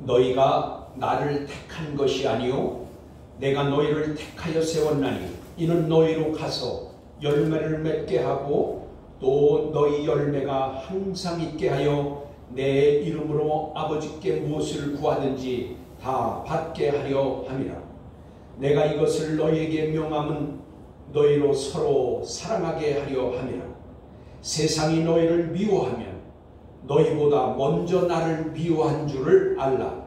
너희가 나를 택한 것이 아니요 내가 너희를 택하여 세웠나니 이는 너희로 가서 열매를 맺게 하고 또 너희 열매가 항상 있게 하여 내 이름으로 아버지께 무엇을 구하든지 다 받게 하려 함이라. 내가 이것을 너희에게 명함은 너희로 서로 사랑하게 하려 함이라. 세상이 너희를 미워하면 너희보다 먼저 나를 미워한 줄을 알라.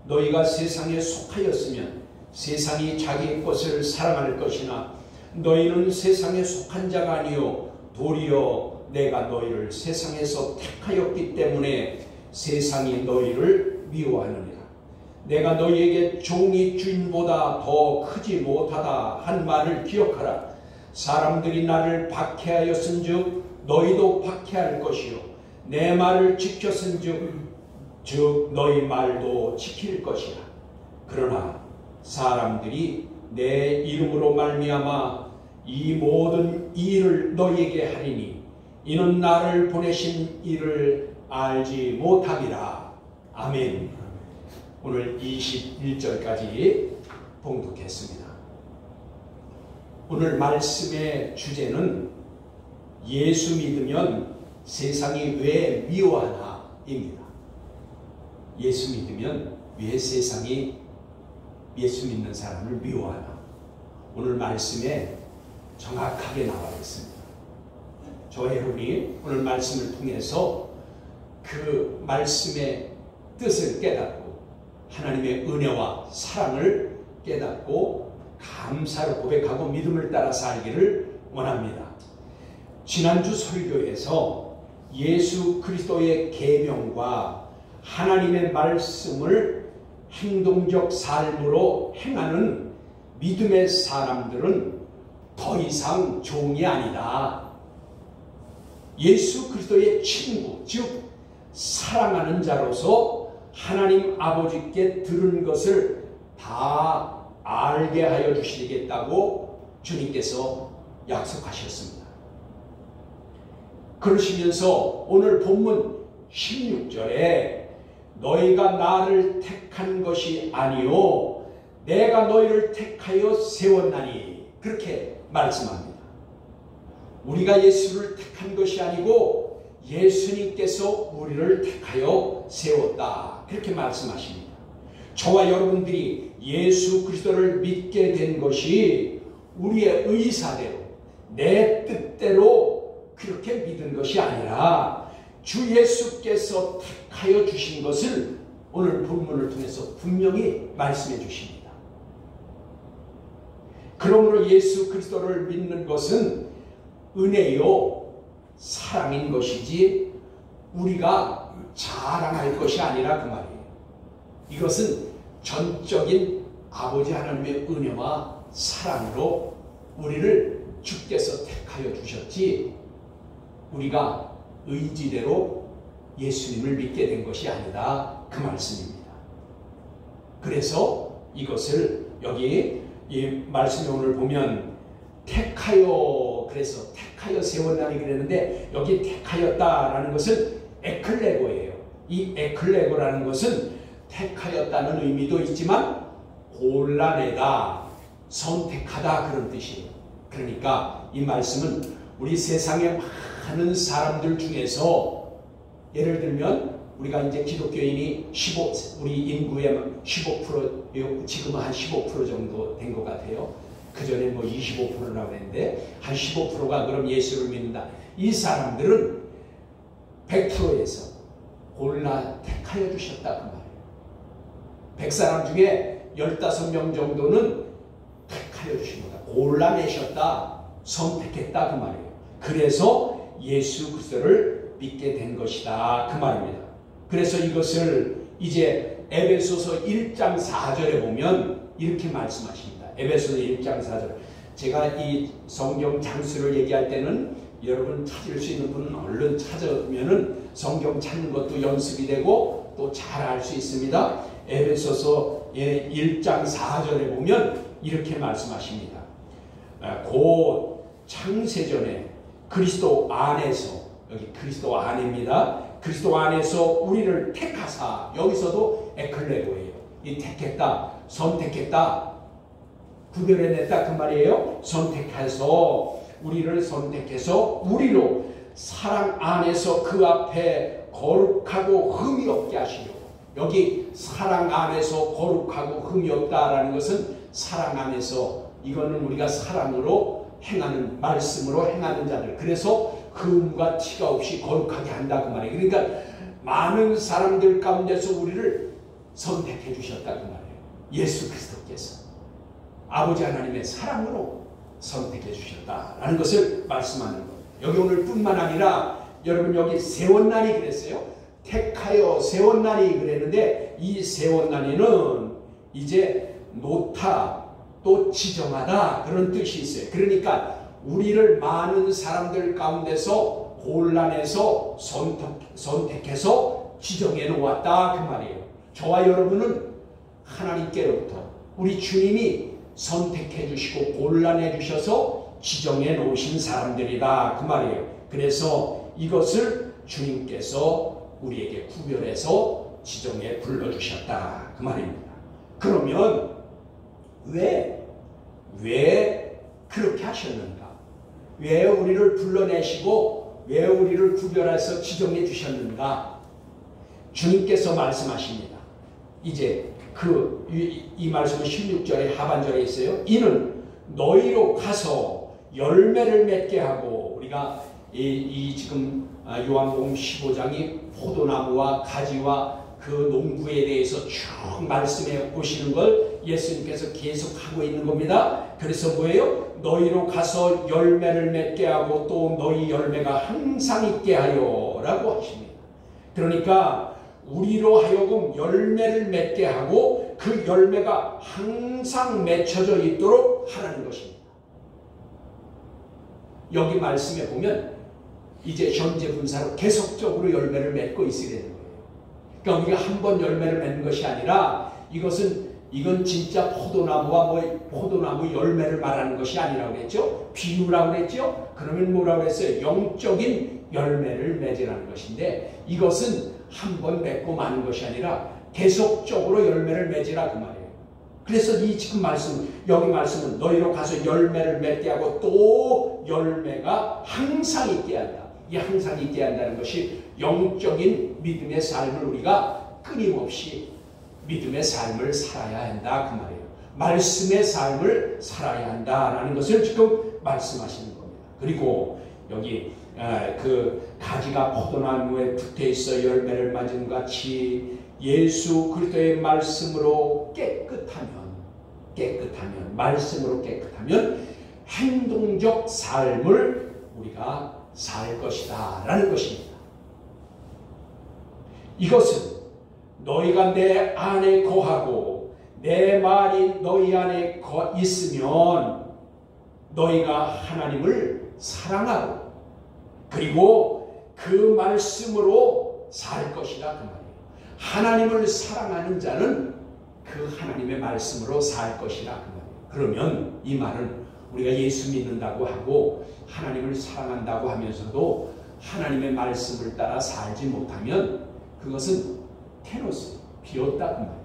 너희가 세상에 속하였으면 세상이 자기 것을 사랑할 것이나 너희는 세상에 속한 자가 아니요 도리어 내가 너희를 세상에서 택하였기 때문에 세상이 너희를 미워하느니라. 내가 너희에게 종이 주인보다 더 크지 못하다 한 말을 기억하라. 사람들이 나를 박해하였은즉 너희도 박해할 것이요 내 말을 지켰은즉 즉 너희 말도 지킬 것이라. 그러나 사람들이 내 이름으로 말미암아 이 모든 일을 너희에게 하리니 이는 나를 보내신 이를 알지 못함이라. 아멘. 오늘 21절까지 봉독했습니다. 오늘 말씀의 주제는 예수 믿으면 세상이 왜 미워하나 입니다. 예수 믿으면 왜 세상이 예수 믿는 사람을 미워하나. 오늘 말씀에 정확하게 나와 있습니다. 저와 여러분이 오늘 말씀을 통해서 그 말씀의 뜻을 깨닫고 하나님의 은혜와 사랑을 깨닫고 감사를 고백하고 믿음을 따라 살기를 원합니다. 지난주 설교에서 예수 그리스도의 계명과 하나님의 말씀을 행동적 삶으로 행하는 믿음의 사람들은 더 이상 종이 아니다. 예수 그리스도의 친구, 즉 사랑하는 자로서 하나님 아버지께 들은 것을 다 알게 하여 주시겠다고 주님께서 약속하셨습니다. 그러시면서 오늘 본문 16절에 너희가 나를 택한 것이 아니요 내가 너희를 택하여 세웠나니 그렇게 말씀합니다. 우리가 예수를 택한 것이 아니고 예수님께서 우리를 택하여 세웠다 그렇게 말씀하십니다. 저와 여러분들이 예수 그리스도를 믿게 된 것이 우리의 의사대로 내 뜻대로 그렇게 믿은 것이 아니라 주 예수께서 택하여 주신 것을 오늘 본문을 통해서 분명히 말씀해 주십니다. 그러므로 예수 그리스도를 믿는 것은 은혜요 사랑인 것이지 우리가 자랑할 것이 아니라 그 말이에요. 이것은 전적인 아버지 하나님의 은혜와 사랑으로 우리를 주께서 택하여 주셨지 우리가 의지대로 예수님을 믿게 된 것이 아니다 그 말씀입니다. 그래서 이것을 여기 이 말씀에 오늘 보면 택하여 그래서 택하여 세웠나니 그랬는데 여기 택하였다라는 것은 에클레고예요. 이 에클레고라는 것은 택하였다는 의미도 있지만 골라내다, 선택하다 그런 뜻이에요. 그러니까 이 말씀은 우리 세상에 많은 사람들 중에서 예를 들면 우리가 이제 기독교인이 우리 인구의 15% 지금은 한 15% 정도 된 것 같아요. 그 전에 뭐 25%라고 했는데 한 15%가 그럼 예수를 믿는다. 이 사람들은 100%에서 골라 택하여 주셨다 그 말이에요. 100사람 중에 15명 정도는 택하여 주신 거다. 골라내셨다. 선택했다 그 말이에요. 그래서 예수 그리스도를 믿게 된 것이다 그 말입니다. 그래서 이것을 이제 에베소서 1장 4절에 보면 이렇게 말씀하십니다. 에베소서 1장 4절. 제가 이 성경 장수를 얘기할 때는 여러분 찾을 수 있는 분은 얼른 찾으면은 성경 찾는 것도 연습이 되고 또 잘 알 수 있습니다. 에베소서 1장 4절에 보면 이렇게 말씀하십니다. 곧 창세전에 그리스도 안에서 여기 그리스도 안입니다. 그리스도 안에서 우리를 택하사, 여기서도 에클레고예요. 이 택했다, 선택했다, 구별해냈다 그 말이에요. 선택해서, 우리를 선택해서 우리로 사랑 안에서 그 앞에 거룩하고 흠이 없게 하시려고. 여기 사랑 안에서 거룩하고 흠이 없다라는 것은 사랑 안에서, 이거는 우리가 사랑으로 행하는, 말씀으로 행하는 자들, 그래서 흠과 티가 없이 거룩하게 한다 그 말이에요. 그러니까 많은 사람들 가운데서 우리를 선택해 주셨다 그 말이에요. 예수 그리스도께서 아버지 하나님의 사랑으로 선택해 주셨다라는 것을 말씀하는 거예요. 여기 오늘 뿐만 아니라 여러분 여기 세웠나니 그랬어요. 택하여 세웠나니 그랬는데, 이 세웠나니는 이제 놓다, 또 지정하다, 그런 뜻이 있어요. 그러니까 우리를 많은 사람들 가운데서 골라내서 선택해서 지정해 놓았다 그 말이에요. 저와 여러분은 하나님께로부터 우리 주님이 선택해 주시고 골라내 주셔서 지정해 놓으신 사람들이다 그 말이에요. 그래서 이것을 주님께서 우리에게 구별해서 지정해 불러주셨다 그 말입니다. 그러면 왜 그렇게 하셨는가? 왜 우리를 불러내시고 왜 우리를 구별해서 지정해 주셨는가? 주님께서 말씀하십니다. 이제 이 말씀은 16절의 하반절에 있어요. 이는 너희로 가서 열매를 맺게 하고, 우리가 지금 요한복음 15장이 포도나무와 가지와 그 농부에 대해서 쭉 말씀해 보시는 걸 예수님께서 계속 하고 있는 겁니다. 그래서 뭐예요? 너희로 가서 열매를 맺게 하고 또 너희 열매가 항상 있게 하여 라고 하십니다. 그러니까 우리로 하여금 열매를 맺게 하고 그 열매가 항상 맺혀져 있도록 하라는 것입니다. 여기 말씀에 보면 이제 현재 분사로 계속적으로 열매를 맺고 있어야 되는 거예요. 그러니까 우리가 한 번 열매를 맺는 것이 아니라 이건 진짜 포도나무와 포도나무 열매를 말하는 것이 아니라고 그랬죠. 비유라고 그랬죠. 그러면 뭐라고 그랬어요? 영적인 열매를 맺으라는 것인데, 이것은 한 번 맺고 마는 것이 아니라 계속적으로 열매를 맺으라 그 말이에요. 그래서 이 지금 여기 말씀은 너희로 가서 열매를 맺게 하고 또 열매가 항상 있게 한다. 이 항상 있게 한다는 것이 영적인 믿음의 삶을 우리가 끊임없이 믿음의 삶을 살아야 한다 그 말이에요. 말씀의 삶을 살아야 한다라는 것을 지금 말씀하시는 겁니다. 그리고 여기 그 가지가 포도나무에 붙어 있어 열매를 맺은 같이 예수 그리스도의 말씀으로 깨끗하면 말씀으로 깨끗하면 행동적 삶을 우리가 살 것이다 라는 것입니다. 이것은 너희가 내 안에 거하고 내 말이 너희 안에 있으면 너희가 하나님을 사랑하고 그리고 그 말씀으로 살 것이다 그 말이에요. 하나님을 사랑하는 자는 그 하나님의 말씀으로 살 것이다 그 말이에요. 그러면 이 말은 우리가 예수 믿는다고 하고 하나님을 사랑한다고 하면서도 하나님의 말씀을 따라 살지 못하면 그것은 테노스, 비었다 그 말이에요.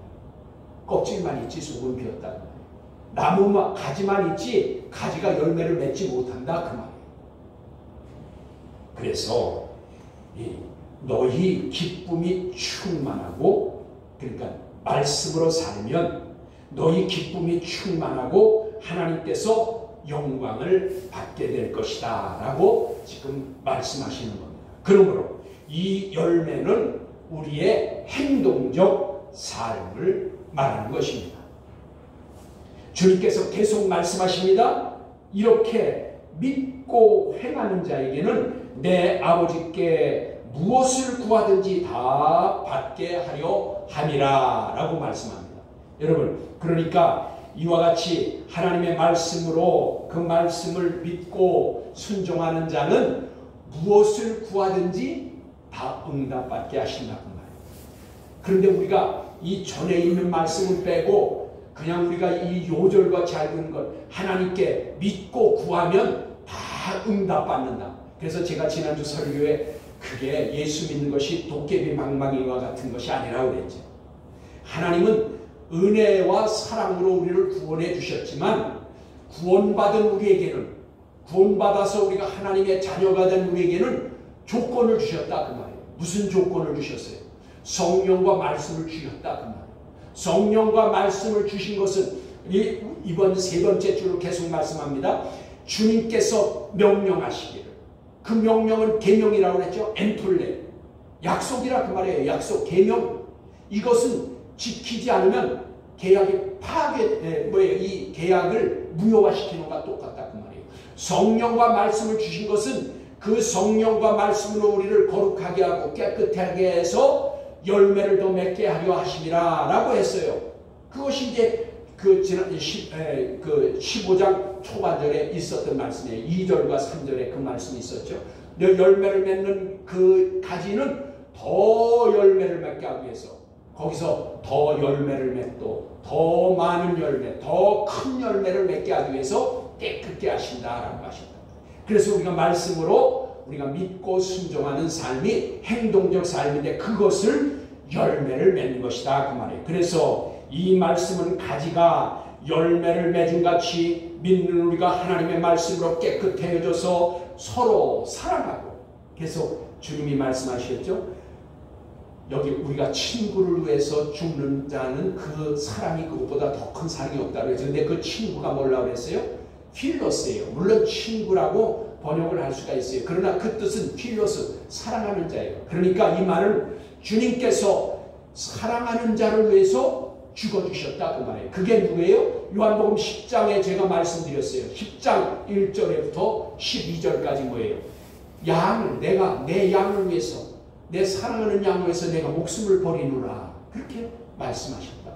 껍질만 있지 속은 비었다 그 말이에요. 나무만 가지만 있지 가지가 열매를 맺지 못한다 그 말이에요. 그래서 너희 기쁨이 충만하고, 그러니까 말씀으로 살면 너희 기쁨이 충만하고 하나님께서 영광을 받게 될 것이다 라고 지금 말씀하시는 겁니다. 그러므로 이 열매는 우리의 행동적 삶을 말하는 것입니다. 주님께서 계속 말씀하십니다. 이렇게 믿고 행하는 자에게는 내 아버지께 무엇을 구하든지 다 받게 하려 함이라 라고 말씀합니다. 여러분, 그러니까 이와 같이 하나님의 말씀으로 그 말씀을 믿고 순종하는 자는 무엇을 구하든지 다 응답받게 하신다고 말이에요. 그런데 우리가 이 전에 있는 말씀을 빼고 그냥 우리가 이 요절같이 알고 있는 것, 하나님께 믿고 구하면 다 응답받는다. 그래서 제가 지난주 설교에 그게 예수 믿는 것이 도깨비 망망이와 같은 것이 아니라고 그랬죠. 하나님은 은혜와 사랑으로 우리를 구원해 주셨지만 구원받은 우리에게는, 구원받아서 우리가 하나님의 자녀가 된 우리에게는 조건을 주셨다 그 말이에요. 무슨 조건을 주셨어요? 성령과 말씀을 주셨다 그 말이에요. 성령과 말씀을 주신 것은 이번 세 번째 주로 계속 말씀합니다. 주님께서 명령하시기를, 그 명령은 계명이라고 했죠. 엠플레, 약속이라 그 말이에요. 약속, 계명. 이것은 지키지 않으면 계약이 이 계약을 무효화시키는 것과 똑같다 그 말이에요. 성령과 말씀을 주신 것은 그 성령과 말씀으로 우리를 거룩하게 하고 깨끗하게 해서 열매를 더 맺게 하려 하심이라 라고 했어요. 그것이 이제 그 15장 초반절에 있었던 말씀이에요. 2절과 3절에 그 말씀이 있었죠. 열매를 맺는 그 가지는 더 열매를 맺게 하기 위해서 거기서 더 열매를 맺고 더 많은 열매, 더 큰 열매를 맺게 하기 위해서 깨끗게 하신다라고 하신다. 그래서 우리가 말씀으로 우리가 믿고 순종하는 삶이 행동적 삶인데 그것을 열매를 맺는 것이다 그 말이에요. 그래서 이 말씀은 가지가 열매를 맺은 같이 믿는 우리가 하나님의 말씀으로 깨끗해져서 서로 사랑하고, 그래서 주님이 말씀하셨죠. 여기 우리가 친구를 위해서 죽는 자는 그 사랑이 그것보다 더 큰 사랑이 없다고 했죠. 근데 그 친구가 뭐라고 그랬어요? 필로스예요. 물론 친구라고 번역을 할 수가 있어요. 그러나 그 뜻은 필로스, 사랑하는 자예요. 그러니까 이 말은 주님께서 사랑하는 자를 위해서 죽어주셨다 그 말이에요. 그게 누구예요? 요한복음 10장에 제가 말씀드렸어요. 10장 1절부터 12절까지 뭐예요? 양을, 내가 내 양을 위해서, 내 사랑하는 양을 위해서 내가 목숨을 버리노라, 그렇게 말씀하셨다.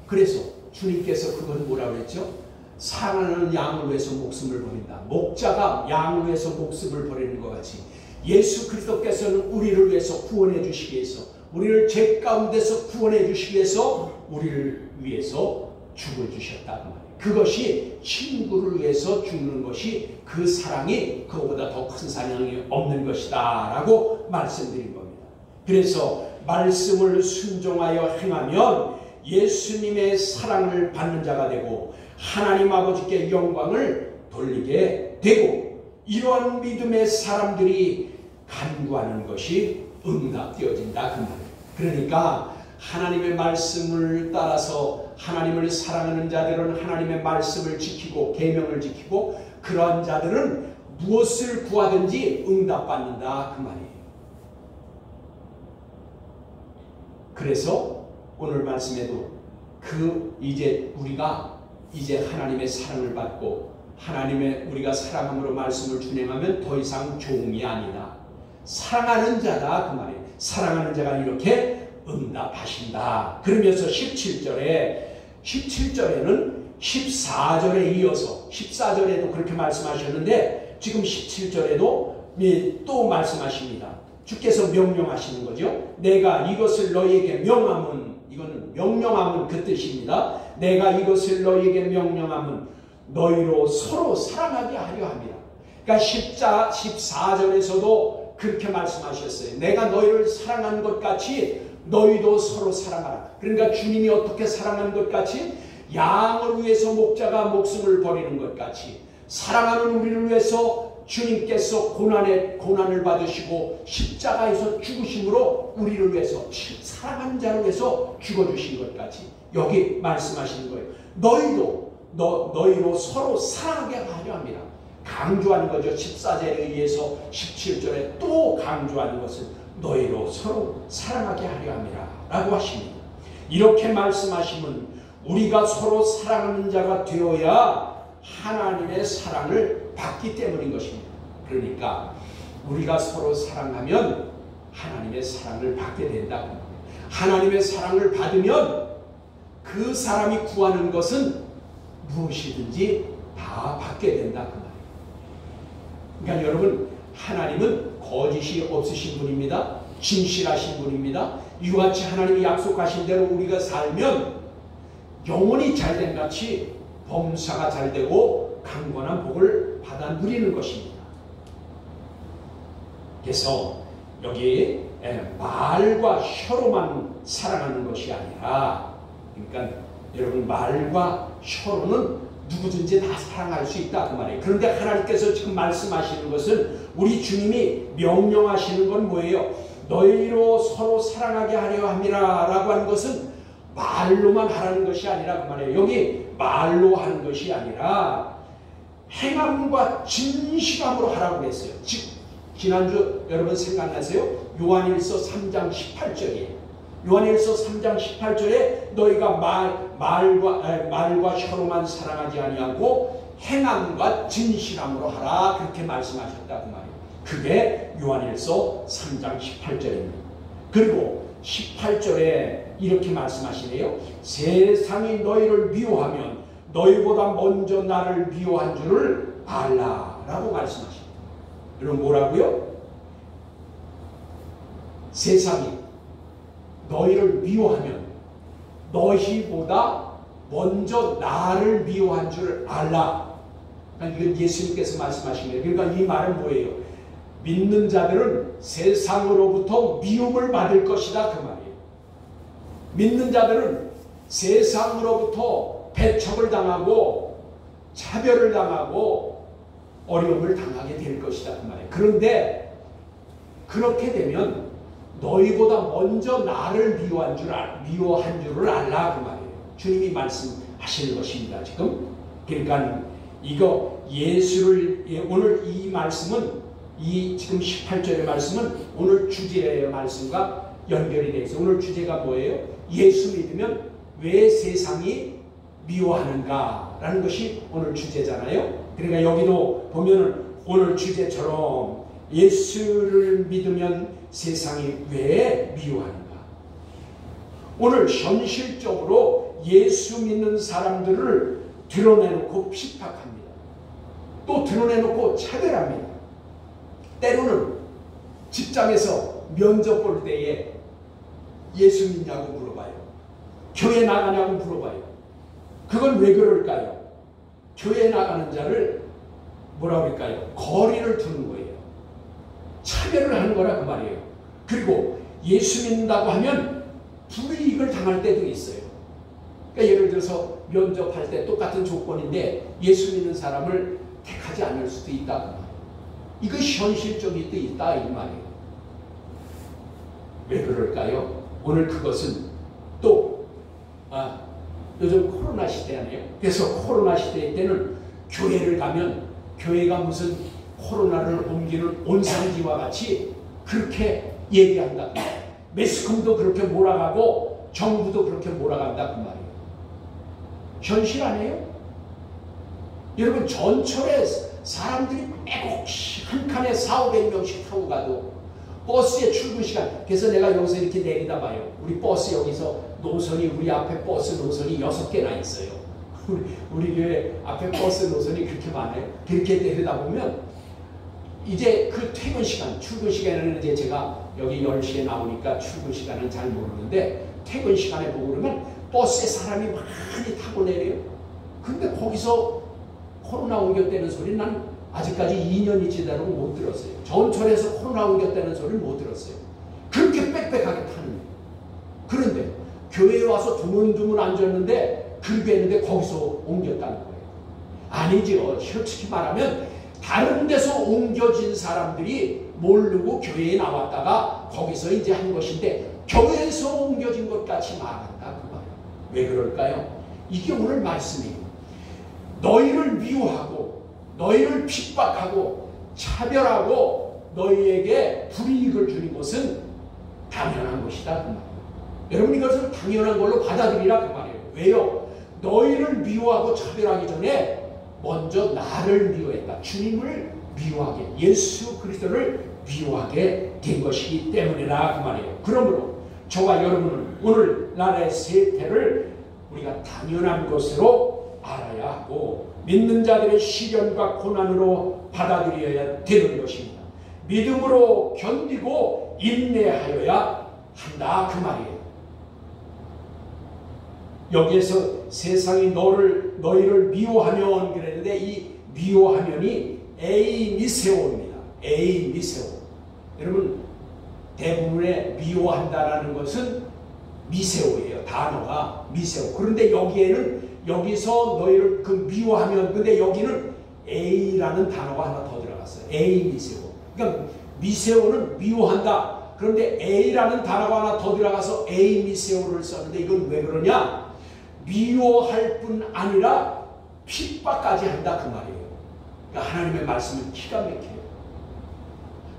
그래서 주님께서 그건 뭐라고 했죠? 사랑하는 양을 위해서 목숨을 버린다. 목자가 양을 위해서 목숨을 버리는 것 같이 예수 그리스도께서는 우리를 위해서 구원해 주시기 위해서, 우리를 죄 가운데서 구원해 주시기 위해서 우리를 위해서 죽어주셨다. 그것이 친구를 위해서 죽는 것이 그 사랑이 그거보다 더 큰 사랑이 없는 것이다 라고 말씀드린 겁니다. 그래서 말씀을 순종하여 행하면 예수님의 사랑을 받는 자가 되고 하나님 아버지께 영광을 돌리게 되고, 이러한 믿음의 사람들이 간구하는 것이 응답되어진다 그 말이에요. 그러니까 하나님의 말씀을 따라서 하나님을 사랑하는 자들은 하나님의 말씀을 지키고 계명을 지키고, 그러한 자들은 무엇을 구하든지 응답받는다 그 말이에요. 그래서 오늘 말씀에도 이제 우리가 이제 하나님의 사랑을 받고 하나님의 우리가 사랑함으로 말씀을 준행하면 더 이상 종이 아니다, 사랑하는 자다 그 말이에요. 사랑하는 자가 이렇게 응답하신다. 그러면서 17절에는 14절에 이어서 14절에도 그렇게 말씀하셨는데 지금 17절에도 또 말씀하십니다. 주께서 명령하시는 거죠. 내가 이것을 너희에게 명함은, 이거는 명령함은 그 뜻입니다. 내가 이것을 너희에게 명령함은 너희로 서로 사랑하게 하려 합니다. 그러니까 14절에서도 그렇게 말씀하셨어요. 내가 너희를 사랑한 것 같이 너희도 서로 사랑하라. 그러니까 주님이 어떻게 사랑하는 것 같이, 양을 위해서 목자가 목숨을 버리는 것 같이 사랑하는 우리를 위해서 주님께서 고난을 받으시고 십자가에서 죽으심으로 우리를 위해서, 사랑하는 자를 위해서 죽어주신 것 같이 여기 말씀하시는 거예요. 너희로 서로 사랑하게 하려 합니다. 강조하는 거죠. 14절에 의해서 17절에 또 강조하는 것은 너희로 서로 사랑하게 하려 합니다 라고 하십니다. 이렇게 말씀하시면 우리가 서로 사랑하는 자가 되어야 하나님의 사랑을 받기 때문인 것입니다. 그러니까 우리가 서로 사랑하면 하나님의 사랑을 받게 된다. 하나님의 사랑을 받으면 그 사람이 구하는 것은 무엇이든지 다 받게 된다. 그러니까 여러분, 하나님은 거짓이 없으신 분입니다. 진실하신 분입니다. 이와 같이 하나님이 약속하신 대로 우리가 살면 영혼이 잘된 같이 범사가 잘되고 강건한 복을 받아 누리는 것입니다. 그래서 여기 말과 혀로만 사랑하는 것이 아니라, 그러니까 여러분 말과 혀로는 누구든지 다 사랑할 수 있다 그 말이에요. 그런데 하나님께서 지금 말씀하시는 것은, 우리 주님이 명령하시는 건 뭐예요? 너희로 서로 사랑하게 하려 함이라 라고 하는 것은 말로만 하라는 것이 아니라 그 말이에요. 여기 말로 하는 것이 아니라 행함과 진실함으로 하라고 했어요. 지난주 여러분 생각나세요? 요한일서 3장 18절이에요. 요한일서 3장 18절에 너희가 말과 혀로만 사랑하지 아니하고 행함과 진실함으로 하라, 그렇게 말씀하셨다 그 말이에요. 그게 요한일서 3장 18절입니다. 그리고 18절에 이렇게 말씀하시네요. 세상이 너희를 미워하면 너희보다 먼저 나를 미워한 줄을 알라 라고 말씀하십니다. 여러분 뭐라고요? 세상이 너희를 미워하면 너희보다 먼저 나를 미워한 줄 알라. 그러니까 이건 예수님께서 말씀하신 거예요. 그러니까 이 말은 뭐예요? 믿는 자들은 세상으로부터 미움을 받을 것이다 그 말이에요. 믿는 자들은 세상으로부터 배척을 당하고 차별을 당하고 어려움을 당하게 될 것이다 그 말이에요. 그런데 그렇게 되면 너희보다 먼저 나를 미워한 줄을 알라 그 말이에요. 주님이 말씀하시는 것입니다 지금. 그러니까 이거 예수를, 오늘 이 말씀은, 이 지금 18절의 말씀은 오늘 주제의 말씀과 연결이 되어 있어요. 오늘 주제가 뭐예요? 예수 믿으면 왜 세상이 미워하는가 라는 것이 오늘 주제잖아요. 그러니까 여기도 보면은 오늘 주제처럼 예수를 믿으면 세상이 왜 미워하는가. 오늘 현실적으로 예수 믿는 사람들을 드러내놓고 핍박합니다. 또 드러내놓고 차별합니다. 때로는 직장에서 면접 볼 때에 예수 믿냐고 물어봐요. 교회 나가냐고 물어봐요. 그건 왜 그럴까요? 교회 나가는 자를 뭐라 그럴까요? 거리를 두는 거예요. 차별을 하는 거라 그 말이에요. 그리고 예수 믿는다고 하면 불이익을 당할 때도 있어요. 그러니까 예를 들어서 면접할 때 똑같은 조건인데 예수 믿는 사람을 택하지 않을 수도 있다 그 말이에요. 이것이 현실적일 때 있다 이 말이에요. 왜 그럴까요? 오늘 그것은 또 요즘 코로나 시대 아니에요? 그래서 코로나 시대 때는 교회를 가면 교회가 무슨 코로나를 옮기는 온상지와 같이 그렇게 얘기한다. 매스컴도 그렇게 몰아가고 정부도 그렇게 몰아간다 그 말이에요. 현실 아니에요? 여러분 전철에 사람들이 빼곡히 한 칸에 400~500명씩 타고 가도 버스의 출근 시간, 그래서 내가 여기서 이렇게 내리다 봐요. 우리 버스 여기서 노선이, 우리 앞에 버스 노선이 6개나 있어요. 우리 교회 앞에 버스 노선이 그렇게 많아요. 그렇게 내리다 보면 이제 그 퇴근 시간, 출근 시간에는 이제 제가 여기 10시에 나오니까 출근 시간은 잘 모르는데 퇴근 시간에 보고 그러면 버스에 사람이 많이 타고 내려요. 근데 거기서 코로나 옮겼다는 소리 난 아직까지 2년이 지나도 못 들었어요. 전철에서 코로나 옮겼다는 소리를 못 들었어요. 그렇게 빽빽하게 타는 거예요. 그런데 교회에 와서 드문드문 앉았는데 그렇게 했는데 거기서 옮겼다는 거예요. 아니죠. 솔직히 말하면 다른 데서 옮겨진 사람들이 모르고 교회에 나왔다가 거기서 이제 한 것인데 교회에서 옮겨진 것 같이 말한다 그 말이에요. 왜 그럴까요? 이게 오늘 말씀이에요. 너희를 미워하고 너희를 핍박하고 차별하고 너희에게 불이익을 주는 것은 당연한 것이다 그 말이에요. 여러분 이것을 당연한 걸로 받아들이라 그 말이에요. 왜요? 너희를 미워하고 차별하기 전에 먼저 나를 미워했다. 주님을 미워하게, 예수 그리스도를 미워하게 된 것이기 때문이라 그 말이에요. 그러므로 저와 여러분은 오늘날의 세태를 우리가 당연한 것으로 알아야 하고 믿는 자들의 시련과 고난으로 받아들여야 되는 것입니다. 믿음으로 견디고 인내하여야 한다 그 말이에요. 여기에서 세상이 너희를 미워하면 그랬는데 이 미워하면이 에이미세오입니다. 에이미세오. 여러분 대부분의 미워한다라는 것은 미세오예요. 단어가 미세오. 그런데 여기서 너희를 그 미워하면, 근데 여기는 A라는 단어가 하나 더 들어갔어요. A 미세오. 그러니까 미세오는 미워한다. 그런데 A라는 단어가 하나 더 들어가서 A 미세오를 썼는데 이건 왜 그러냐? 미워할 뿐 아니라 핍박까지 한다 그 말이에요. 그러니까 하나님의 말씀은 기가 막혀요.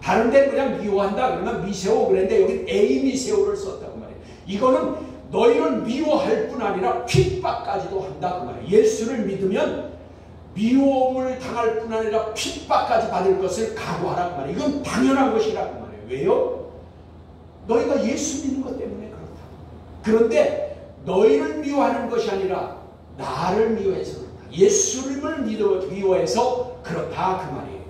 다른 데는 그냥 미워한다 그러면 미세오 그랬는데 여기 A 미세오를 썼다 그 말이에요. 이거는 너희를 미워할 뿐 아니라 핍박까지도 한다 그 말이에요. 예수를 믿으면 미움을 당할 뿐 아니라 핍박까지 받을 것을 각오하라 그 말이에요. 이건 당연한 것이라 그 말이에요. 왜요? 너희가 예수 믿는 것 때문에 그렇다. 그런데 너희를 미워하는 것이 아니라 나를 미워해서 그렇다. 예수님을 미워해서 그렇다 그 말이에요.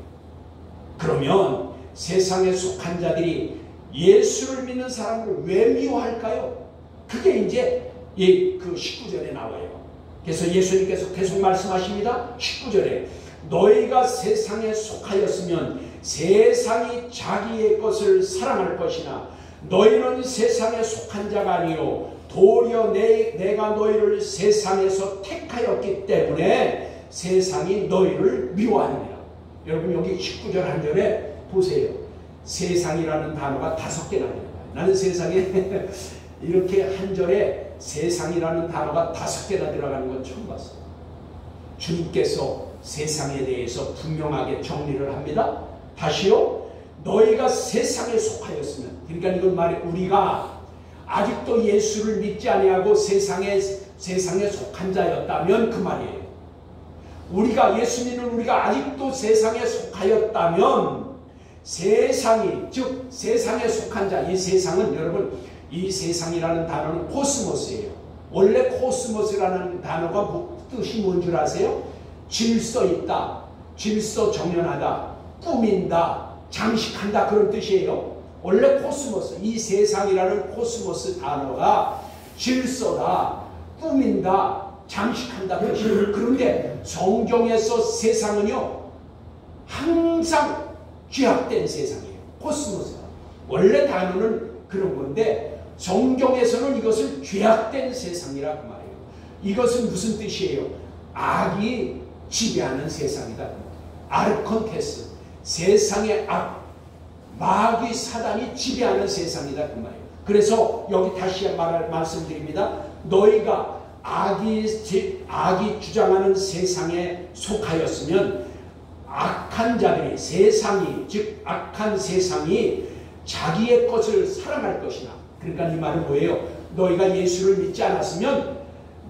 그러면 세상에 속한 자들이 예수를 믿는 사람을 왜 미워할까요? 그게 이제 그 19절에 나와요. 그래서 예수님께서 계속 말씀하십니다. 19절에 너희가 세상에 속하였으면 세상이 자기의 것을 사랑할 것이나 너희는 세상에 속한 자가 아니요 도리어 내가 너희를 세상에서 택하였기 때문에 세상이 너희를 미워하느니라. 여러분 여기 19절 한 절에 보세요. 세상이라는 단어가 5개나 들어가요. 나는 세상에 이렇게 한 절에 세상이라는 단어가 5개나 들어가는 건 처음 봤어요. 주님께서 세상에 대해서 분명하게 정리를 합니다. 다시요. 너희가 세상에 속하였으면, 그러니까 이건 말이 우리가 아직도 예수를 믿지 아니하고 세상에 속한 자였다면 그 말이에요. 우리가 예수 믿는 우리가 아직도 세상에 속하였다면 세상이, 즉 세상에 속한 자, 이 세상은 여러분 이 세상이라는 단어는 코스모스예요. 원래 코스모스라는 단어가 뜻이 뭔 줄 아세요? 질서 있다, 질서 정연하다, 꾸민다, 장식한다 그런 뜻이에요. 원래 코스모스, 이 세상이라는 코스모스 단어가 질서다, 꾸민다, 장식한다 뜻이에요. 그런데 성경에서 세상은요 항상 죄악된 세상이에요. 코스모스가 원래 단어는 그런 건데 성경에서는 이것을 죄악된 세상이라 그 말이에요. 이것은 무슨 뜻이에요? 악이 지배하는 세상이다. 아르콘테스, 세상의 악, 마귀 사단이 지배하는 세상이다 그 말이에요. 그래서 여기 다시 말씀드립니다. 너희가 악이 주장하는 세상에 속하였으면 악한 자들이, 세상이, 즉 악한 세상이 자기의 것을 사랑할 것이나, 그러니까 이 말은 뭐예요? 너희가 예수를 믿지 않았으면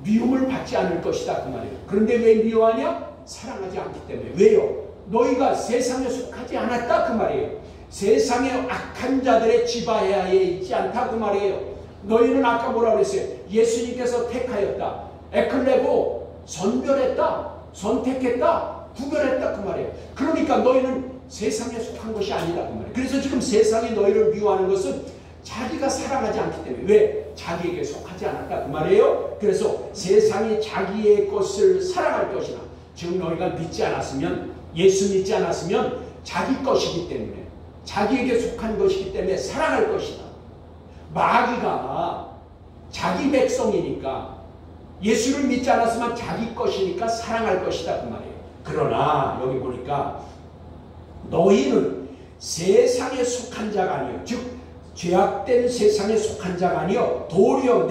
미움을 받지 않을 것이다 그 말이에요. 그런데 왜 미워하냐? 사랑하지 않기 때문에. 왜요? 너희가 세상에 속하지 않았다 그 말이에요. 세상의 악한 자들의 지배하에 있지 않다 그 말이에요. 너희는 아까 뭐라고 그랬어요? 예수님께서 택하였다, 에클레고, 선별했다, 선택했다, 구별했다 그 말이에요. 그러니까 너희는 세상에 속한 것이 아니다 그 말이에요. 그래서 지금 세상이 너희를 미워하는 것은 자기가 사랑하지 않기 때문에. 왜? 자기에게 속하지 않았다 그 말이에요. 그래서 세상이 자기의 것을 사랑할 것이나, 즉 너희가 믿지 않았으면, 예수 믿지 않았으면 자기 것이기 때문에, 자기에게 속한 것이기 때문에 사랑할 것이다. 마귀가 자기 백성이니까, 예수를 믿지 않았으면 자기 것이니까 사랑할 것이다 그 말이에요. 그러나 여기 보니까 너희는 세상에 속한 자가 아니요, 즉 죄악된 세상에 속한 자가 아니요 도리어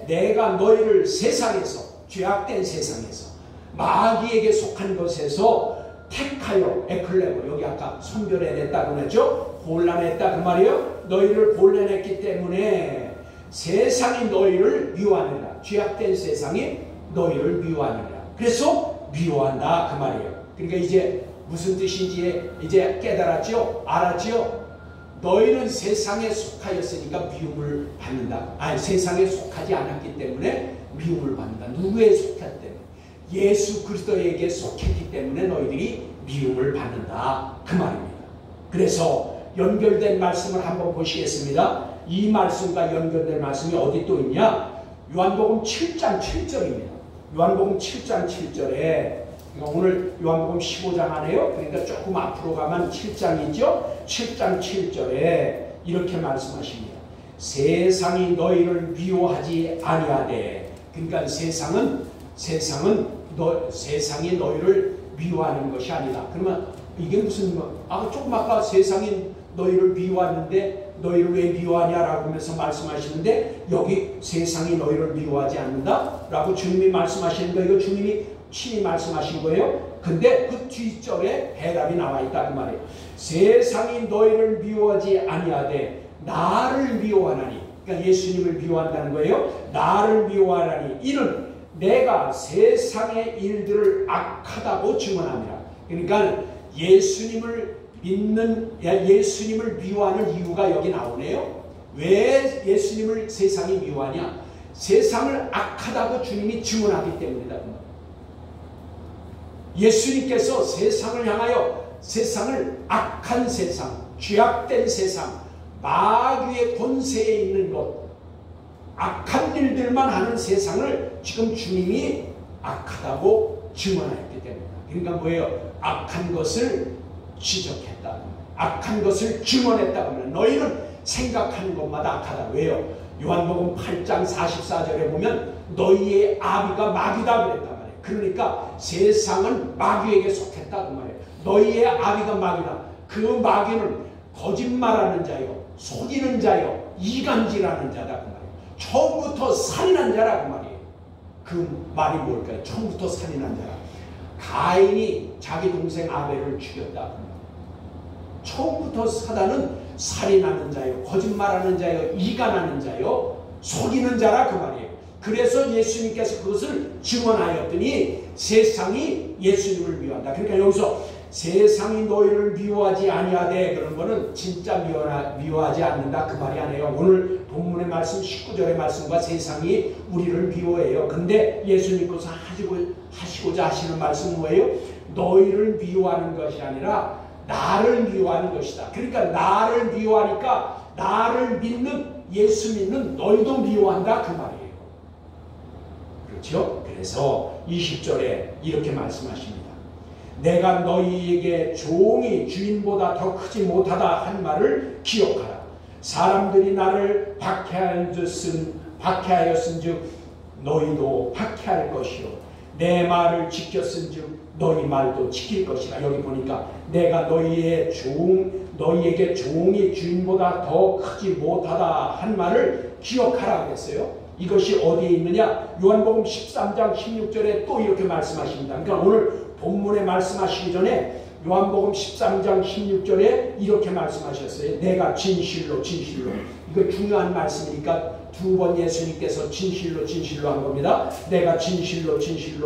내가 너희를 세상에서, 죄악된 세상에서, 마귀에게 속한 것에서 택하여, 에클레고, 여기 아까 선별해냈다고 했죠? 골라냈다 그 말이에요. 너희를 골라냈기 때문에 세상이 너희를 미워하느라, 죄악된 세상이 너희를 미워하느라. 그래서 미워한다 그 말이에요. 그러니까 이제 무슨 뜻인지 이제 깨달았죠? 알았죠? 너희는 세상에 속하였으니까 미움을 받는다. 아니, 세상에 속하지 않았기 때문에 미움을 받는다. 누구에 속했기 때문에? 예수 그리스도에게 속했기 때문에 너희들이 미움을 받는다 그 말입니다. 그래서 연결된 말씀을 한번 보시겠습니다. 이 말씀과 연결된 말씀이 어디 또 있냐? 요한복음 7장 7절입니다. 요한복음 7장 7절에 그러니까 오늘 요한복음 15장 안에요. 그러니까 조금 앞으로 가면 7장이죠. 7장 7절에 이렇게 말씀하십니다. 세상이 너희를 미워하지 아니하되, 그러니까 세상이 너희를 미워하는 것이 아니다. 그러면 이게 무슨 조금 아까 세상이 너희를 미워하는데 너희를 왜 미워하냐라고 하면서 말씀하시는데, 여기 세상이 너희를 미워하지 않는다 라고 주님이 말씀하시는 거, 이거 주님이 친히 말씀하신 거예요. 근데 그 뒷절에 해답이 나와 있다 그 말이에요. 세상이 너희를 미워하지 아니하되 나를 미워하나니, 그러니까 예수님을 미워한다는 거예요. 나를 미워하나니 이는 내가 세상의 일들을 악하다고 증언합니다. 그러니까 예수님을 미워하는 이유가 여기 나오네요. 왜 예수님을 세상이 미워하냐? 세상을 악하다고 주님이 증언하기 때문이다. 예수님께서 세상을 향하여 세상을 악한 세상, 죄악된 세상, 마귀의 권세에 있는 것, 악한 일들만 하는 세상을 지금 주님이 악하다고 증언했기 때문이다. 그러니까 뭐예요? 악한 것을 지적했다. 악한 것을 증언했다. 그러면 너희는 생각하는 것마다 악하다. 왜요? 요한복음 8장 44절에 보면 너희의 아비가 마귀다 그랬단 말이에요. 그러니까 세상은 마귀에게 속했다 그 말이에요. 너희의 아비가 마귀다. 그 마귀는 거짓말하는 자요, 속이는 자요, 이간질하는 자다 그 말이에요. 처음부터 살인한 자라 그 말이에요. 그 말이 뭘까요? 처음부터 살인한 자라. 가인이 자기 동생 아벨을 죽였다. 처음부터 사단은 살인하는 자요, 거짓말하는 자요, 이간하는 자요, 속이는 자라 그 말이에요. 그래서 예수님께서 그것을 증언하였더니 세상이 예수님을 미워한다. 그러니까 여기서 세상이 너희를 미워하지 아니하되, 그런 거는 진짜 미워하지 않는다 그 말이 아니에요. 오늘 본문의 말씀 19절의 말씀과 세상이 우리를 미워해요. 근데 예수님께서 하시고자 하시는 말씀은 뭐예요? 너희를 미워하는 것이 아니라 나를 미워하는 것이다. 그러니까 나를 미워하니까 나를 믿는, 예수 믿는 너희도 미워한다 그 말이에요. 그렇죠? 그래서 20절에 이렇게 말씀하십니다. 내가 너희에게 종이 주인보다 더 크지 못하다 한 말을 기억하라. 사람들이 나를 박해하였은즉 너희도 박해할 것이요, 내 말을 지켰은즉 너희 말도 지킬 것이라. 여기 보니까 내가 너희에게 종이 주인보다 더 크지 못하다 한 말을 기억하라 그랬어요. 이것이 어디에 있느냐? 요한복음 13장 16절에 또 이렇게 말씀하십니다. 그러니까 오늘 본문에 말씀하시기 전에 요한복음 13장 16절에 이렇게 말씀하셨어요. 내가 진실로 이거 중요한 말씀이니까 두 번 예수님께서 진실로 한 겁니다. 내가 진실로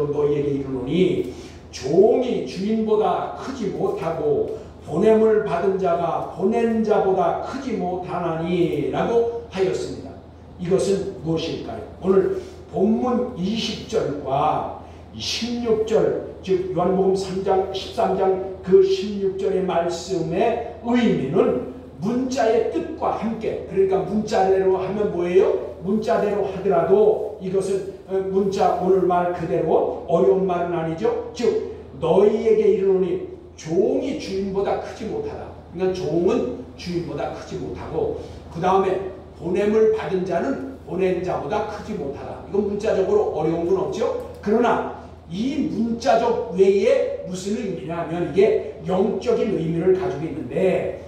너희에게 이르노니 종이 주인보다 크지 못하고 보냄을 받은 자가 보낸 자보다 크지 못하나니 라고 하였습니다. 이것은 무엇일까요? 오늘 본문 20절과 16절, 즉 요한복음 13장 그 16절의 말씀의 의미는 문자의 뜻과 함께, 그러니까 문자대로 하면 뭐예요? 문자대로 하더라도 이것은 문자 오늘 말 그대로 어려운 말은 아니죠. 즉 너희에게 이르노니 종이 주인보다 크지 못하다. 그러니까 종은 주인보다 크지 못하고, 그 다음에 보냄을 받은 자는 보낸 자보다 크지 못하다. 이건 문자적으로 어려운 건 없죠. 그러나 이 문자적 외에 무슨 의미냐면 이게 영적인 의미를 가지고 있는데,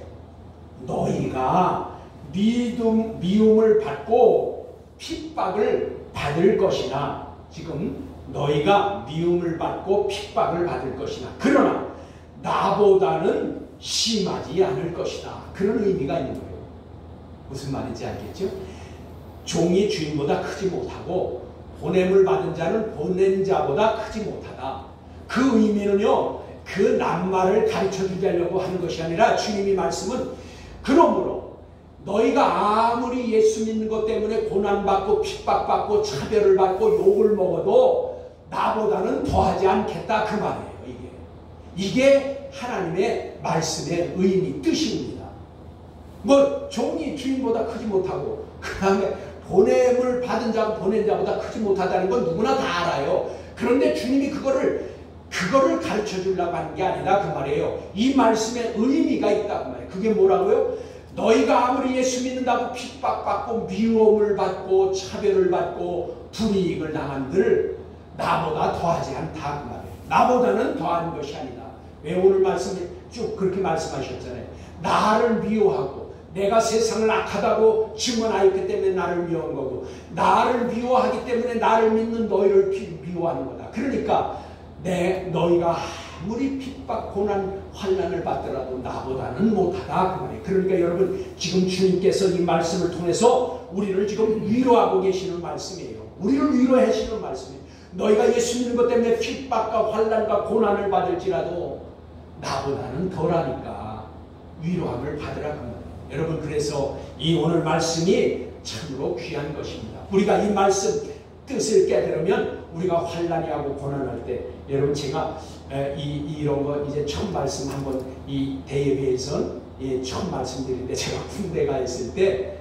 너희가 미움을 받고 핍박을 받을 것이나, 지금 너희가 미움을 받고 핍박을 받을 것이나, 그러나 나보다는 심하지 않을 것이다. 그런 의미가 있는 거예요. 무슨 말인지 알겠죠? 종이 주인보다 크지 못하고 보냄을 받은 자는 보낸 자보다 크지 못하다. 그 의미는요, 그 낱말을 가르쳐주게 하려고 하는 것이 아니라 주님이 말씀은, 그러므로 너희가 아무리 예수 믿는 것 때문에 고난받고 핍박받고 차별을 받고 욕을 먹어도 나보다는 더하지 않겠다 그 말이에요. 이게 하나님의 말씀의 의미, 뜻입니다. 뭐 종이 주인보다 크지 못하고 그 다음에 보냄을 받은 자가 보낸 자보다 크지 못하다는 건 누구나 다 알아요. 그런데 주님이 그거를 그거를 가르쳐 주려고 하는 게 아니다 그 말이에요. 이 말씀에 의미가 있다 그 말이에요. 그게 뭐라고요? 너희가 아무리 예수 믿는다고 핍박받고 미움을 받고 차별을 받고 불이익을 당한들 나보다 더하지 않다 그 말이에요. 나보다는 더한 것이 아니다. 왜 오늘 말씀을 쭉 그렇게 말씀하셨잖아요. 나를 미워하고 내가 세상을 악하다고 증언하였기 때문에 나를 미워한 거고, 나를 미워하기 때문에 나를 믿는 너희를 미워하는 거다. 그러니까 너희가 아무리 핍박, 고난, 환난을 받더라도 나보다는 못하다 그 말이에요. 그러니까 여러분 지금 주님께서 이 말씀을 통해서 우리를 지금 위로하고 계시는 말씀이에요. 우리를 위로해 주시는 말씀이에요. 너희가 예수 믿는 것 때문에 핍박과 환난과 고난을 받을지라도 나보다는 덜하니까 위로함을 받으라 그 말이에요. 여러분 그래서 이 오늘 말씀이 참으로 귀한 것입니다. 우리가 이 말씀 뜻을 깨달으면 우리가 환난이 하고 고난할 때, 여러분 제가 이런 거 이제 처음 말씀 한번 이 대예배에서 처음 말씀드리는데, 제가 군대 가 있을 때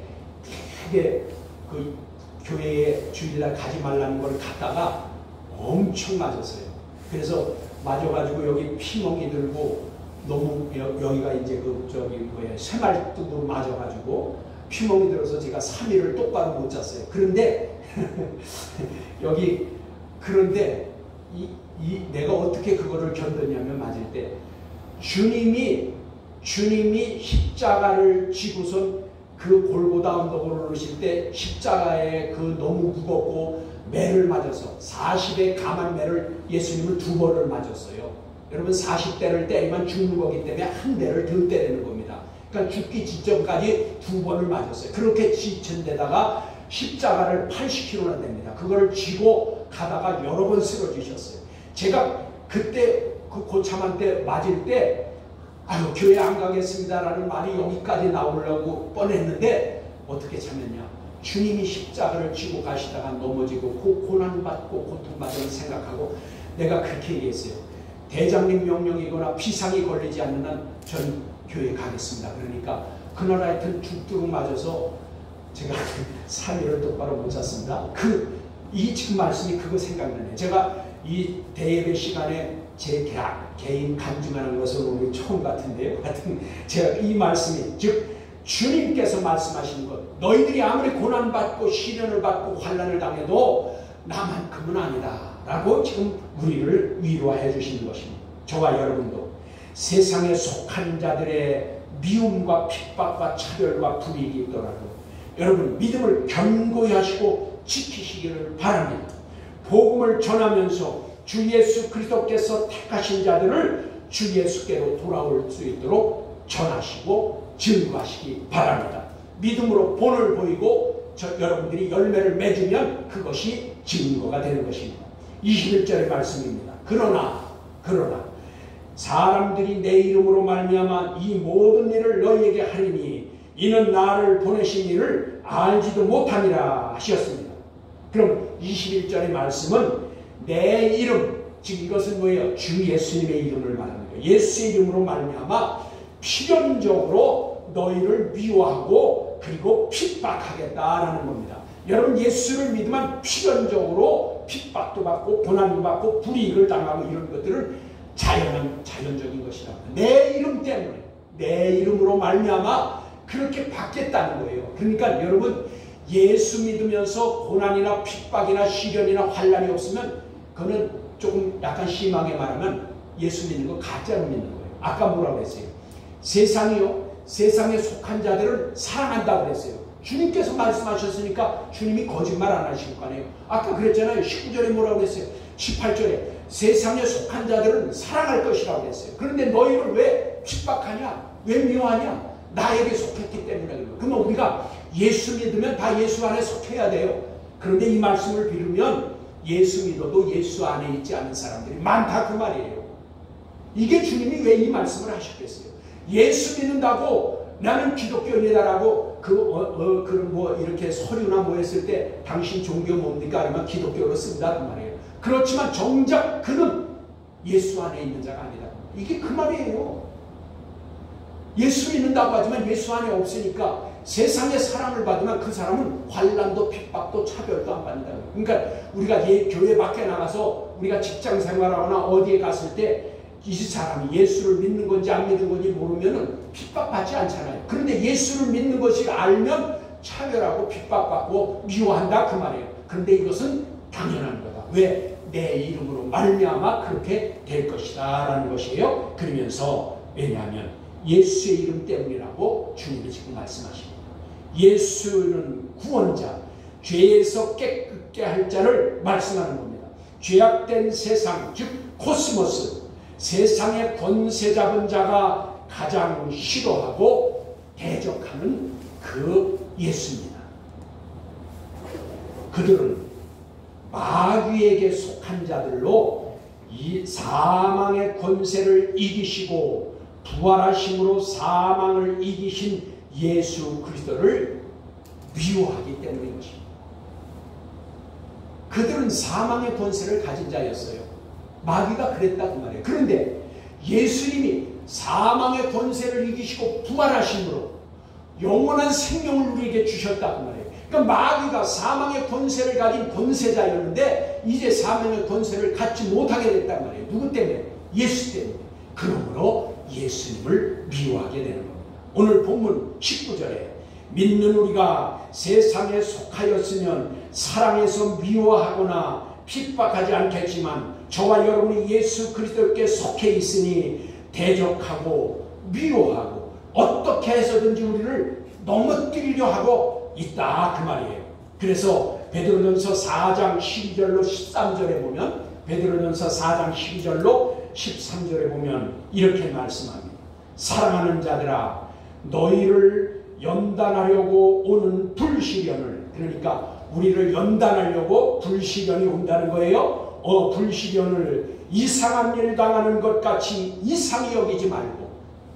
되게 그 교회에 주일날 가지 말라는 걸 갔다가 엄청 맞았어요. 그래서 맞아가지고 여기 피멍이 들고 너무 여기가 이제 그 저기 뭐야 쇠말뚝으로 맞아가지고 피멍이 들어서 제가 3일을 똑바로 못 잤어요. 그런데 여기 그런데 내가 어떻게 그거를 견뎠냐면, 맞을 때 주님이 십자가를 지고선 그 골고다 언덕으로 오르실 때 십자가에 그 너무 무겁고 매를 맞아서 40의 감한 매를 예수님은 2번을 맞았어요. 여러분 40대를 때리면 죽는 거기 때문에 한 대를 더 때리는 겁니다. 그러니까 죽기 직전까지 2번을 맞았어요. 그렇게 지친 데다가 십자가를 80kg나 됩니다. 그걸 쥐고 가다가 여러 번 쓰러지셨어요. 제가 그때 그 고참한 때 맞을 때 아유 교회 안 가겠습니다라는 말이 여기까지 나오려고 뻔했는데 어떻게 참였냐. 주님이 십자가를 쥐고 가시다가 넘어지고 고난받고 고통받으면 생각하고 내가 그렇게 얘기했어요. 대장님 명령이거나 비상이 걸리지 않는 한 전 교회 가겠습니다. 그러니까 그날 하여튼 죽도록 맞아서 제가 3일을 똑바로 못 잤습니다. 이 지금 말씀이 그거 생각나네요. 제가 이 대예배 시간에 제 개인 간증하는 것은 오늘 처음 같은데요. 하여튼 제가 이 말씀이 즉 주님께서 말씀하시는 것, 너희들이 아무리 고난받고 시련을 받고 환난을 당해도 나만큼은 아니다 라고 지금 우리를 위로해 주시는 것입니다. 저와 여러분도 세상에 속한 자들의 미움과 핍박과 차별과 불이익이 있더라도 여러분 믿음을 견고히 하시고 지키시기를 바랍니다. 복음을 전하면서 주 예수 그리스도께서 택하신 자들을 주 예수께로 돌아올 수 있도록 전하시고 증거하시기 바랍니다. 믿음으로 본을 보이고 여러분들이 열매를 맺으면 그것이 증거가 되는 것입니다. 21절의 말씀입니다. 그러나 사람들이 내 이름으로 말미암아 이 모든 일을 너희에게 하리니 이는 나를 보내신 이를 알지도 못함이라 하셨습니다. 그럼 21절의 말씀은 내 이름, 즉 이것은 뭐예요? 주 예수님의 이름을 말하는 거예요. 예수의 이름으로 말미암아 필연적으로 너희를 미워하고 그리고 핍박하겠다라는 겁니다. 여러분 예수를 믿으면 필연적으로 핍박도 받고 고난도 받고 불이익을 당하고 이런 것들은 자연적인 것이라고. 내 이름 때문에 내 이름으로 말미암아 그렇게 받겠다는 거예요. 그러니까 여러분 예수 믿으면서 고난이나 핍박이나 시련이나 환난이 없으면 그거는 조금 약간 심하게 말하면 예수 믿는 거 가짜로 믿는 거예요. 아까 뭐라고 했어요? 세상에 속한 자들을 사랑한다고 그랬어요. 주님께서 말씀하셨으니까 주님이 거짓말 안 하실 거 아니에요. 아까 그랬잖아요. 19절에 뭐라고 그랬어요? 18절에 세상에 속한 자들은 사랑할 것이라고 그랬어요. 그런데 너희를 왜 핍박하냐? 왜 미워하냐? 나에게 속했기 때문에 그래요. 그러면 우리가 예수 믿으면 다 예수 안에 속해야 돼요. 그런데 이 말씀을 빌으면 예수 믿어도 예수 안에 있지 않은 사람들이 많다 그 말이에요. 이게 주님이 왜 이 말씀을 하셨겠어요? 예수 믿는다고 나는 기독교인이다라고 뭐 이렇게 서류나 뭐 했을 때 당신 종교 뭡니까? 아니면 기독교로 쓴다 그 말이에요. 그렇지만 정작 그는 예수 안에 있는 자가 아니다. 이게 그 말이에요. 예수 믿는다고 하지만 예수 안에 없으니까 세상의 사랑을 받으면 그 사람은 환난도 핍박도 차별도 안 받는다. 그러니까 우리가 교회 밖에 나가서 우리가 직장 생활하거나 어디에 갔을 때 이 사람이 예수를 믿는 건지 안 믿는 건지 모르면은 핍박받지 않잖아요. 그런데 예수를 믿는 것을 알면 차별하고 핍박받고 미워한다 그 말이에요. 그런데 이것은 당연한 거다. 왜? 내 이름으로 말미암아 그렇게 될 것이다 라는 것이에요. 그러면서 왜냐하면 예수의 이름 때문이라고 주님이 지금 말씀하십니다. 예수는 구원자, 죄에서 깨끗게 할 자를 말씀하는 겁니다. 죄악된 세상, 즉 코스모스, 세상의 권세 잡은 자가 가장 싫어하고 대적하는 그 예수입니다. 그들은 마귀에게 속한 자들로 이 사망의 권세를 이기시고 부활하심으로 사망을 이기신 예수 그리스도를 미워하기 때문인 것입니다. 그들은 사망의 권세를 가진 자였어요. 마귀가 그랬다 그 말이에요. 그런데 예수님이 사망의 권세를 이기시고 부활하심으로 영원한 생명을 우리에게 주셨다 그 말이에요. 그러니까 마귀가 사망의 권세를 가진 권세자였는데 이제 사망의 권세를 갖지 못하게 됐단 말이에요. 누구 때문에? 예수 때문에. 그러므로 예수님을 미워하게 되는 겁니다. 오늘 본문 19절에 믿는 우리가 세상에 속하였으면 사랑에서 미워하거나 핍박하지 않겠지만 저와 여러분이 예수 그리스도께 속해 있으니 대적하고 미워하고 어떻게 해서든지 우리를 넘어뜨리려 하고 있다 그 말이에요. 그래서 베드로전서 4장 12절로 13절에 보면 베드로전서 4장 12절로 13절에 보면 이렇게 말씀합니다. 사랑하는 자들아 너희를 연단하려고 오는 불시련을, 그러니까 우리를 연단하려고 불시련이 온다는 거예요. 불시련을 이상한 일 당하는 것 같이 이상히 여기지 말고,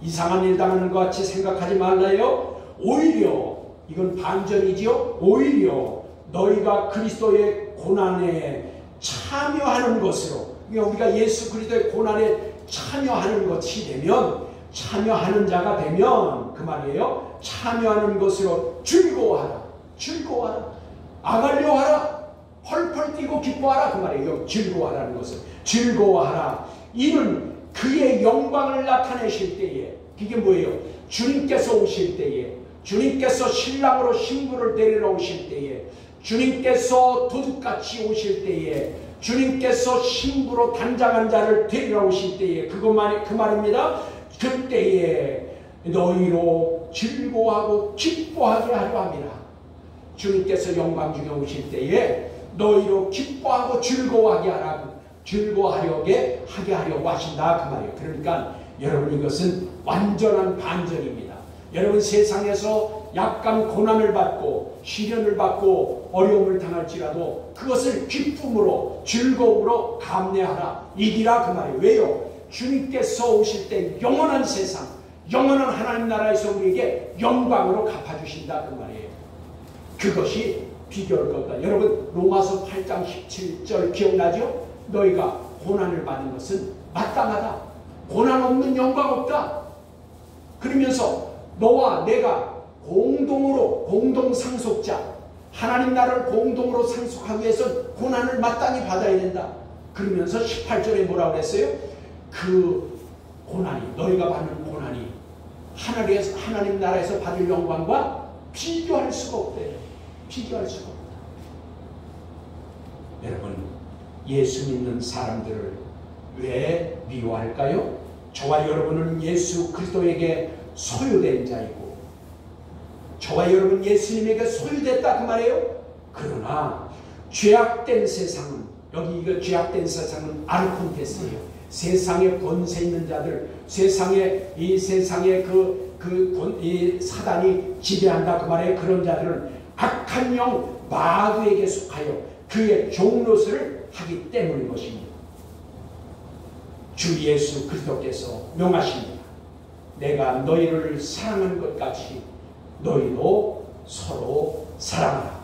이상한 일 당하는 것 같이 생각하지 말라요. 오히려 이건 반전이지요. 오히려 너희가 그리스도의 고난에 참여하는 것으로, 우리가 예수 그리스도의 고난에 참여하는 것이 되면, 참여하는 자가 되면 그 말이에요. 참여하는 것으로 즐거워하라. 즐거워하라. 아갈려하라. 펄펄 뛰고 기뻐하라 그 말이에요. 즐거워하라는 것은 즐거워하라. 이는 그의 영광을 나타내실 때에, 이게 뭐예요? 주님께서 오실 때에, 주님께서 신랑으로 신부를 데리러 오실 때에, 주님께서 도둑같이 오실 때에, 주님께서 신부로 단장한 자를 데리러 오실 때에, 그 말입니다. 그때에 너희로 즐거워하고 기뻐하게 하려 함이라. 주님께서 영광 중에 오실 때에 너희로 기뻐하고 즐거워하게 하려고 하신다 그 말이에요. 그러니까 여러분 이것은 완전한 반전입니다. 여러분 세상에서 약간 고난을 받고 시련을 받고 어려움을 당할지라도 그것을 기쁨으로 즐거움으로 감내하라. 이기라 그 말이에요. 왜요? 주님께서 오실 때 영원한 세상, 영원한 하나님 나라에서 우리에게 영광으로 갚아주신다 그 말이에요. 그것이 비교할 것이다. 여러분 로마서 8장 17절 기억나죠? 너희가 고난을 받는 것은 마땅하다. 고난 없는 영광 없다. 그러면서 너와 내가 공동 상속자, 하나님 나라를 공동으로 상속하기 위해서 고난을 마땅히 받아야 된다. 그러면서 18절에 뭐라고 했어요? 그 고난이, 너희가 받는 고난이 하나님 나라에서 받을 영광과 비교할 수가 없대요. 비교할 수가 없다. 여러분 예수 믿는 사람들을 왜 미워할까요? 저와 여러분은 예수 그리스도에게 소유된 자이고 저와 여러분 예수님에게 소유됐다 그 말이에요. 그러나 죄악된 세상은, 여기 이거 죄악된 세상은 아르콘테스예요. 세상에 권세 있는 자들, 이 세상에 이 사단이 지배한다 그 말이에요. 그런 자들은 악한 영 마귀에게 속하여 그의 종노릇을 하기 때문인 것입니다. 주 예수 그리스도께서 명하십니다. 내가 너희를 사랑한 것 같이 너희도 서로 사랑하라.